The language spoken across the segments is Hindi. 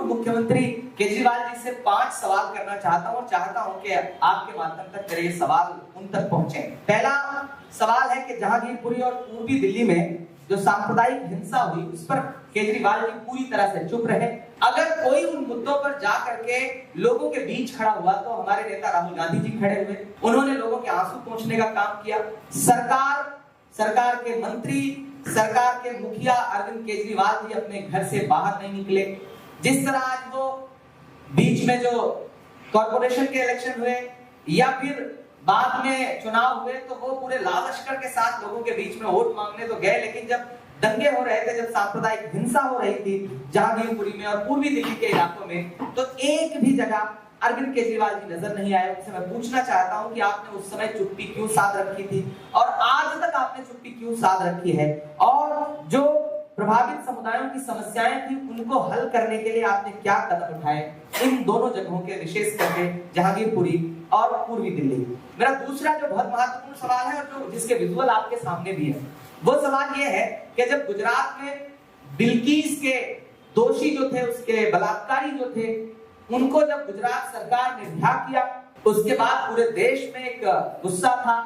मुख्यमंत्री केजरीवाल जी से 5 सवाल करना चाहता हूं और चाहता हूं कि आपके माध्यम तक मेरे ये सवाल उन तक पहुंचे। पहला सवाल है कि जहांगीरपुरी और पूर्वी दिल्ली में जो सांप्रदायिक हिंसा हुई उस पर केजरीवाल जी पूरी तरह से चुप रहे। अगर कोई उन मुद्दों पर जा करके लोगों के बीच खड़ा हुआ तो हमारे नेता राहुल गांधी जी खड़े हुए, उन्होंने लोगों के आंसू पोंछने का काम किया। सरकार के मंत्री, सरकार के मुखिया अरविंद केजरीवाल जी अपने घर से बाहर नहीं निकले। जिस तरह आज वो बीच में जो कॉर्पोरेशन के इलेक्शन हुए या फिर बाद में चुनाव हुए तो वो पूरे लाल लश्कर के साथ लोगों के बीच में वोट मांगने तो गए, लेकिन जब दंगे हो रहे थे, जब सांप्रदायिक हिंसा हो रही थी जहांगीरपुरी में और पूर्वी दिल्ली के इलाकों में, तो एक भी जगह अरविंद केजरीवाल जी नजर नहीं आए। उनसे मैं पूछना चाहता हूं कि आपने उस समय चुप्पी क्यों साध रखी थी और आज तक आपने चुप्पी क्यों साध रखी है, और जो प्रभावित समुदायों की समस्याएं थी उनको हल करने के लिए आपने क्या कदम उठाए इन दोनों जगहों के, विशेष करके जहांगीरपुरी और पूर्वी दिल्ली। मेरा दूसरा जो बहुत महत्वपूर्ण सवाल है और जो जिसके विजुअल आपके सामने भी है, वो सवाल ये है कि जब गुजरात में बिल्किस के दोषी जो थे, उसके बलात्कारी जो थे, उनको जब गुजरात सरकार ने रिहा किया, उसके बाद पूरे देश में एक गुस्सा था,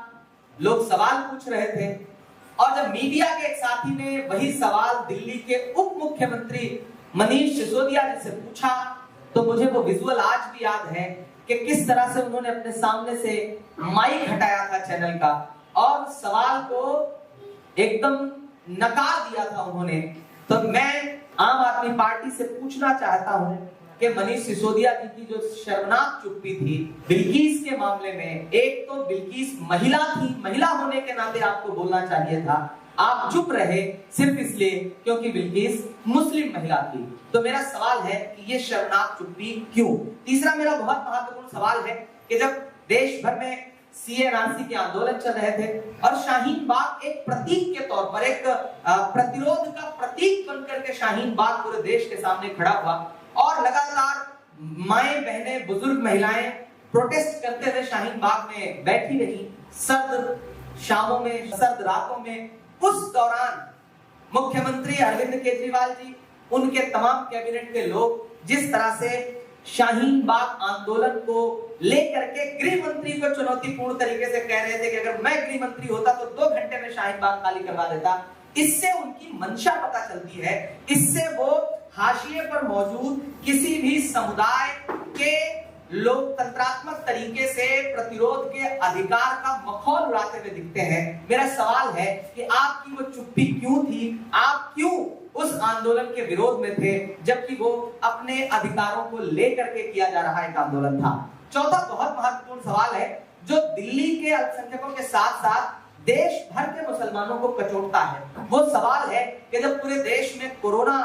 लोग सवाल पूछ रहे थे, और जब मीडिया के एक साथी ने वही सवाल दिल्ली के उप मुख्यमंत्री मनीष सिसोदिया जी से पूछा तो मुझे वो विजुअल आज भी याद है कि किस तरह से उन्होंने अपने सामने से माइक हटाया था चैनल का और सवाल को एकदम नकार दिया था उन्होंने। तो मैं आम आदमी पार्टी से पूछना चाहता हूं कि मनीष सिसोदिया जी की जो शर्मनाक चुप्पी थी बिल्किस के मामले में, एक तो बिल्किस महिला थी, महिला होने के नाते आपको बोलना चाहिए था, आप चुप रहे सिर्फ इसलिए क्योंकि बिल्किस मुस्लिम महिला थी। तो मेरा सवाल है कि ये शर्मनाक चुप्पी क्यों? तीसरा मेरा बहुत महत्वपूर्ण सवाल है कि जब देश भर में CA/RC के आंदोलन चल रहे थे और शाहीन बाग एक प्रतीक के तौर पर, एक प्रतिरोध का प्रतीक बनकर के शाहीन बाग पूरे देश के सामने खड़ा हुआ और लगातार माएं, बहनें, बुजुर्ग महिलाएं प्रोटेस्ट करते हुए शाहीन बाग में बैठी रही, सर्द शामों में, सर्द रातों में। उस दौरान मुख्यमंत्री अरविंद केजरीवाल जी, उनके तमाम कैबिनेट के लोग जिस तरह से शाहीन बाग आंदोलन को लेकर के गृह मंत्री को चुनौतीपूर्ण तरीके से कह रहे थे कि अगर मैं गृह मंत्री होता तो 2 घंटे में शाहीन बाग खाली करवा देता, इससे उनकी मंशा पता चलती है। इससे वो हाशिए पर मौजूद किसी भी समुदाय के लोकतंत्रात्मक तरीके से प्रतिरोध के अधिकार का मखौल उड़ाते हुए दिखते हैं। मेरा सवाल है कि आपकी वो चुप्पी क्यों थी? आप क्यों उस आंदोलन के विरोध में थे जबकि वो अपने अधिकारों को लेकर के किया जा रहा एक आंदोलन था? चौथा बहुत महत्वपूर्ण सवाल है जो दिल्ली के अल्पसंख्यकों के साथ साथ देश भर के मुसलमानों को कचोटता है। वो सवाल है कि जब पूरे देश में कोरोना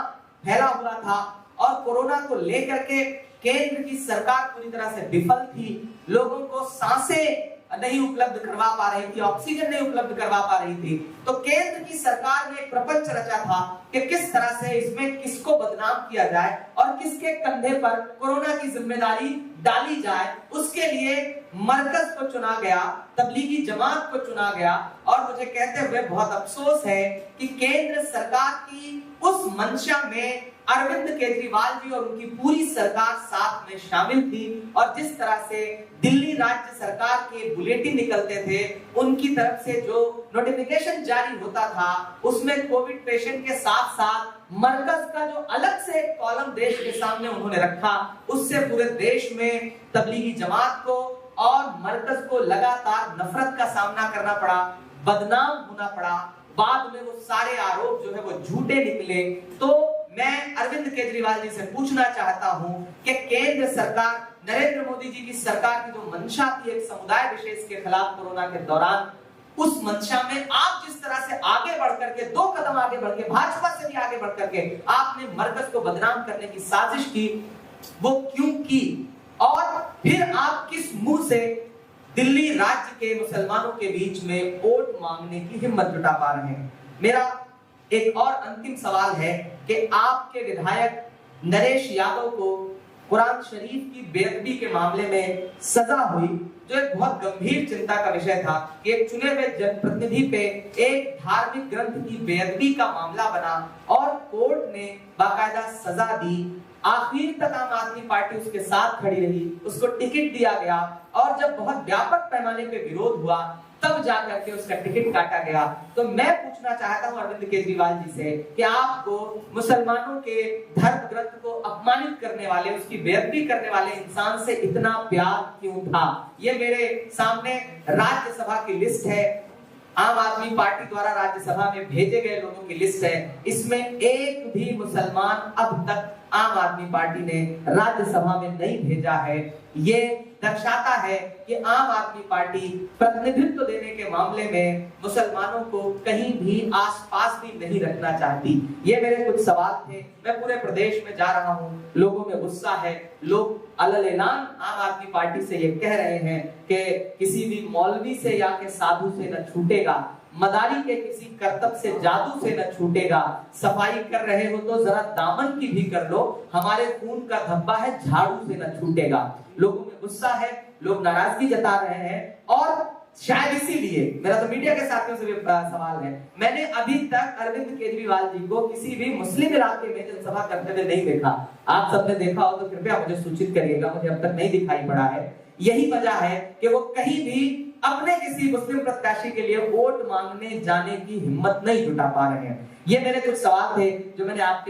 फैला हुआ था और कोरोना को लेकर के केंद्र की सरकार पूरी तरह से विफल थी, लोगों को सांसें नहीं उपलब्ध करवा पा रही थी, ऑक्सीजन नहीं उपलब्ध करवा पा रही थी, तो केंद्र की सरकार ने एक प्रपंच रचा था कि किस तरह से इसमें किसको बदनाम किया जाए और किसके कंधे पर कोरोना की जिम्मेदारी डाली जाए। उसके लिए मरकज को चुना गया, तबलीगी जमात को चुना गया, और मुझे कहते हुए बहुत अफसोस है कि केंद्र सरकार की उस मंशा में अरविंद केजरीवाल जी और उनकी पूरी सरकार साथ में शामिल थी, और जिस तरह से दिल्ली राज्य सरकार के बुलेटिन निकलते थे, उनकी तरफ से जो नोटिफिकेशन जारी होता था, उसमें कोविड पेशेंट के साथ साथ मरकज का जो अलग से कॉलम देश के सामने उन्होंने रखा, उससे पूरे देश में तबलीगी जमात को और मरकज को लगातार नफरत का सामना करना पड़ा, बदनाम होना पड़ा। बाद में वो सारे आरोप जो है वो झूठे निकले। तो मैं अरविंद केजरीवाल जी से पूछना चाहता हूं कि केंद्र सरकार, नरेंद्र मोदी जी की सरकार की जो मंशा थी एक समुदाय विशेष के खिलाफ कोरोना के दौरान, उस मंशा में आप जिस तरह से आगे बढ़कर के 2 कदम आगे बढ़ के, भाजपा से भी आगे बढ़कर के आपने मरकज को बदनाम करने की साजिश की, वो क्यों की? और फिर आप किस मुंह से दिल्ली राज्य के मुसलमानों के बीच में वोट मांगने की हिम्मत जुटा पा रहे हैं? मेरा एक और अंतिम सवाल है कि आपके विधायक नरेश यादव को कुरान शरीफ की बेअदबी के मामले में सजा हुई, जो एक बहुत गंभीर चिंता का विषय था कि एक चुने हुए जनप्रतिनिधि पे एक धार्मिक ग्रंथ की बेअदबी का मामला बना और कोर्ट ने बाकायदा सजा दी। आखिर तक आम आदमी पार्टी उसके साथ खड़ी रही, उसको टिकट दिया गया और जब बहुत व्यापक पैमाने पे विरोध हुआ तब जाकर के उसका टिकट काटा गया। तो मैं पूछना चाहता हूं अरविंद केजरीवाल जी से कि आपको मुसलमानों के धर्म ग्रंथ को अपमानित करने वाले, उसकी बेइज्जती करने वाले इंसान से इतना प्यार क्यों था? ये मेरे सामने राज्यसभा की लिस्ट है, आम आदमी पार्टी द्वारा राज्यसभा में भेजे गए लोगों की लिस्ट है। इसमें एक भी मुसलमान अब तक आम आदमी पार्टी ने राज्यसभा में नहीं भेजा है। ये दर्शाता है कि आम आदमी पार्टी प्रतिनिधित्व देने के मामले में मुसलमानों को कहीं भी आसपास भी नहीं रखना चाहती। ये मेरे कुछ सवाल थे। मैं पूरे प्रदेश में जा रहा हूं, लोगों में गुस्सा है, लोग अलल-ए-लान आम आदमी पार्टी से ये कह रहे हैं कि किसी भी मौलवी से या के साधु से न छूटेगा, मदारी के किसी करतब से, जादू से न छूटेगा, सफाई कर रहे हो तो जरा दामन की भी कर लो, हमारे खून का धब्बा है झाड़ू से न छूटेगा। लोगों में गुस्सा है, लोग नाराजगी जता रहे हैं और शायद इसीलिए मेरा तो मीडिया के साथियों से भी सवाल है, मैंने अभी तक अरविंद केजरीवाल जी को किसी भी मुस्लिम इलाके में जनसभा करते हुए नहीं देखा। आप सबने देखा हो तो कृपया मुझे सूचित करिएगा, मुझे अब तक नहीं दिखाई पड़ा है। यही वजह है कि वो कहीं भी अपने किसी मुस्लिम प्रत्याशी के लिए वोट मांगने जाने की हिम्मत नहीं जुटा पा रहे हैं। ये मेरे कुछ सवाल थे जो मैंने आपके